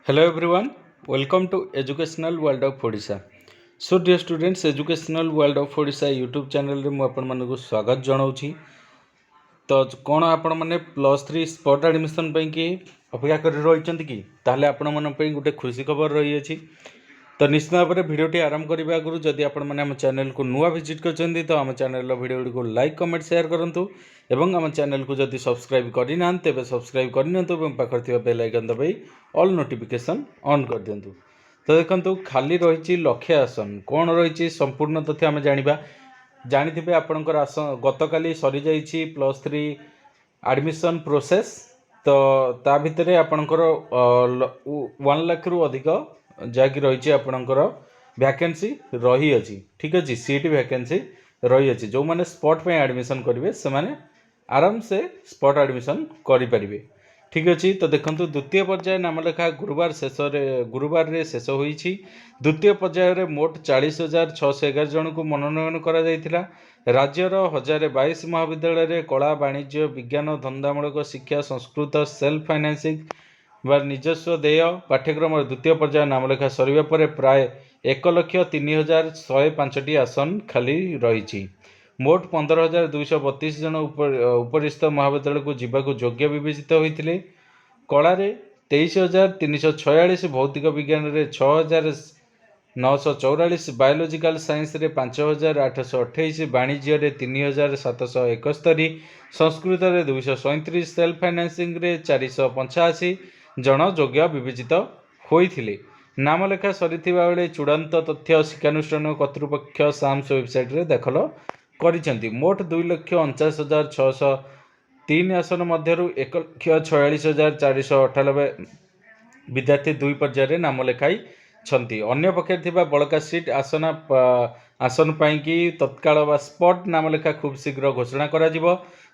Hello everyone, welcome to Educational World of Odisha. So dear students, Educational World of Odisha YouTube channel रे ମୁଁ ଆପଣମାନଙ୍କୁ ସ୍ୱାଗତ ଜଣାଉଛି। ତ କ'ଣ ଆପଣମାନେ +3 ସ୍ପଟ୍ ଆଡ଼ମିସନ୍ ପାଇଁକି ଅପେକ୍ଷା କରି ରହିଛନ୍ତି କି? ତାହେଲେ ଆପଣମାନଙ୍କ ପାଇଁ ଗୋଟେ ଖୁସି ଖବର ରହିଅଛି। ତ ନିଶ୍ଚିତ ଭାବରେ ଭିଡ଼ିଓଟି ଆରମ୍ଭ କରିବା ଆଗରୁ ଯଦି ଆପଣମାନେ ଆମ ଚ୍ୟାନେଲକୁ ନୂଆ ଭିଜିଟ୍ କରିଛନ୍ତି ତ ଆମ ଚ୍ୟାନେଲର ଭିଡ଼ିଓଗୁଡ଼ିକୁ ଲାଇକ୍ କମେଣ୍ଟ ସେୟାର କରନ୍ତୁ ଏବଂ ଆମ ଚ୍ୟାନେଲକୁ ଯଦି ସବସ୍କ୍ରାଇବ୍ କରିନାହାନ୍ତି ତେବେ ସବସ୍କ୍ରାଇବ୍ କରିନିଅନ୍ତୁ ଏବଂ ପାଖରେ ଥିବା ବେଲ୍ ଆଇକନ୍ ଦବାଇ ଅଲ୍ ନୋଟିଫିକେସନ୍ ଅନ୍ କରିଦିଅନ୍ତୁ। ତ ଦେଖନ୍ତୁ ଖାଲି ରହିଛି ଲକ୍ଷେ ଆସନ, କ'ଣ ରହିଛି ସମ୍ପୂର୍ଣ୍ଣ ତଥ୍ୟ ଆମେ ଜାଣିବା। ଜାଣିଥିବେ ଆପଣଙ୍କର ଗତକାଲି ସରିଯାଇଛି +3 ଆଡ଼ମିସନ୍ ପ୍ରୋସେସ୍। ତ ତା ଭିତରେ ଆପଣଙ୍କର 1 ଲାଖରୁ ଅଧିକ ଯାହାକି ରହିଛି ଆପଣଙ୍କର ଭ୍ୟାକେନ୍ସି ରହିଅଛି। ଠିକ୍ ଅଛି, ସିଟ୍ ଭ୍ୟାକେନ୍ସି ରହିଅଛି। ଯେଉଁମାନେ ସ୍ପଟ୍ ପାଇଁ ଆଡ଼ମିସନ୍ କରିବେ ସେମାନେ ଆରାମସେ ସ୍ପଟ୍ ଆଡ଼ମିସନ୍ କରିପାରିବେ। ଠିକ୍ ଅଛି, ତ ଦେଖନ୍ତୁ ଦ୍ୱିତୀୟ ପର୍ଯ୍ୟାୟ ନାମଲେଖା ଗୁରୁବାରରେ ଶେଷ ହୋଇଛି। ଦ୍ୱିତୀୟ ପର୍ଯ୍ୟାୟରେ ମୋଟ 40,611 ଜଣଙ୍କୁ ମନୋନୟନ କରାଯାଇଥିଲା। ରାଜ୍ୟର 1022 ମହାବିଦ୍ୟାଳୟରେ କଳା, ବାଣିଜ୍ୟ, ବିଜ୍ଞାନ, ଧନ୍ଦାମୂଳକ ଶିକ୍ଷା, ସଂସ୍କୃତ, ସେଲ୍ଫ ଫାଇନାନ୍ସିଂ ବା ନିଜସ୍ୱ ଦେୟ ପାଠ୍ୟକ୍ରମର ଦ୍ୱିତୀୟ ପର୍ଯ୍ୟାୟ ନାମଲେଖା ସରିବା ପରେ ପ୍ରାୟ 1,03,105ଟି ଆସନ ଖାଲି ରହିଛି। ମୋଟ 15,232 ଜଣ ଉପରିସ୍ଥ ମହାବିଦ୍ୟାଳୟକୁ ଯିବାକୁ ଯୋଗ୍ୟ ବିବେଚିତ ହୋଇଥିଲେ। କଳାରେ 23,346, ଭୌତିକ ବିଜ୍ଞାନରେ 6,944, ବାୟୋଲୋଜିକାଲ ସାଇନ୍ସରେ 5,828, ବାଣିଜ୍ୟରେ 3,771, ସଂସ୍କୃତରେ 237, ସେଲ୍ଫ ଫାଇନାନ୍ସିଂରେ 485 ଜଣ ଯୋଗ୍ୟ ବିବେଚିତ ହୋଇଥିଲେ। ନାମଲେଖା ସରିଥିବା ବେଳେ ଚୂଡ଼ାନ୍ତ ତଥ୍ୟ ଶିକ୍ଷାନୁଷ୍ଠାନ କର୍ତ୍ତୃପକ୍ଷ ସାମ୍ସ ୱେବସାଇଟ୍ରେ ଦାଖଲ କରିଛନ୍ତି। ମୋଟ 2,49,603 ଆସନ ମଧ୍ୟରୁ 1,46,498 ବିଦ୍ୟାର୍ଥୀ ଦୁଇ ପର୍ଯ୍ୟାୟରେ ନାମ ଲେଖାଇଛନ୍ତି। ଅନ୍ୟପକ୍ଷରେ ଥିବା ବଳକା ସିଟ୍ ଆସନ ପାଇଁକି ତତ୍କାଳ ବା ସ୍ପଟ୍ ନାମଲେଖା ଖୁବ୍ ଶୀଘ୍ର ଘୋଷଣା କରାଯିବ।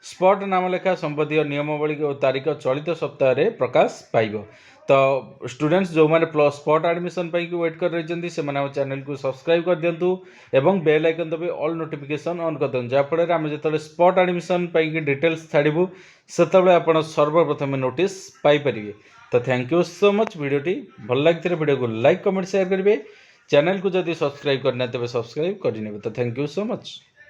ସ୍ପଟ୍ ନାମଲେଖା ସମ୍ବନ୍ଧୀୟ ନିୟମାବଳୀ ଓ ତାରିଖ ଚଳିତ ସପ୍ତାହରେ ପ୍ରକାଶ ପାଇବ। ତ ଷ୍ଟୁଡେଣ୍ଟସ୍ ଯେଉଁମାନେ ସ୍ପଟ୍ ଆଡ଼ମିସନ୍ ପାଇଁକି ୱେଟ୍ କରି ରହିଛନ୍ତି ସେମାନେ ଆମ ଚ୍ୟାନେଲକୁ ସବସ୍କ୍ରାଇବ୍ କରିଦିଅନ୍ତୁ ଏବଂ ବେଲ୍ ଆଇକନ୍ ଦବାଇ ଅଲ୍ ନୋଟିଫିକେସନ୍ ଅନ୍ କରିଦିଅନ୍ତୁ, ଯାହାଫଳରେ ଆମେ ଯେତେବେଳେ ସ୍ପଟ୍ ଆଡ଼ମିସନ୍ ପାଇଁକି ଡିଟେଲ୍ସ ଛାଡ଼ିବୁ ସେତେବେଳେ ଆପଣ ସର୍ବପ୍ରଥମେ ନୋଟିସ୍ ପାଇପାରିବେ। ତ ଥ୍ୟାଙ୍କ ୟୁ ସୋ ମଚ୍। ଭିଡ଼ିଓଟି ଭଲ ଲାଗିଥିଲେ ଭିଡ଼ିଓକୁ ଲାଇକ୍ କମେଣ୍ଟ ସେୟାର କରିବେ। ଚ୍ୟାନେଲକୁ ଯଦି ସବସ୍କ୍ରାଇବ୍ କରିନାହାନ୍ତି ତେବେ ସବସ୍କ୍ରାଇବ୍ କରିନେବେ। ତ ଥ୍ୟାଙ୍କ ୟୁ ସୋ ମଚ୍।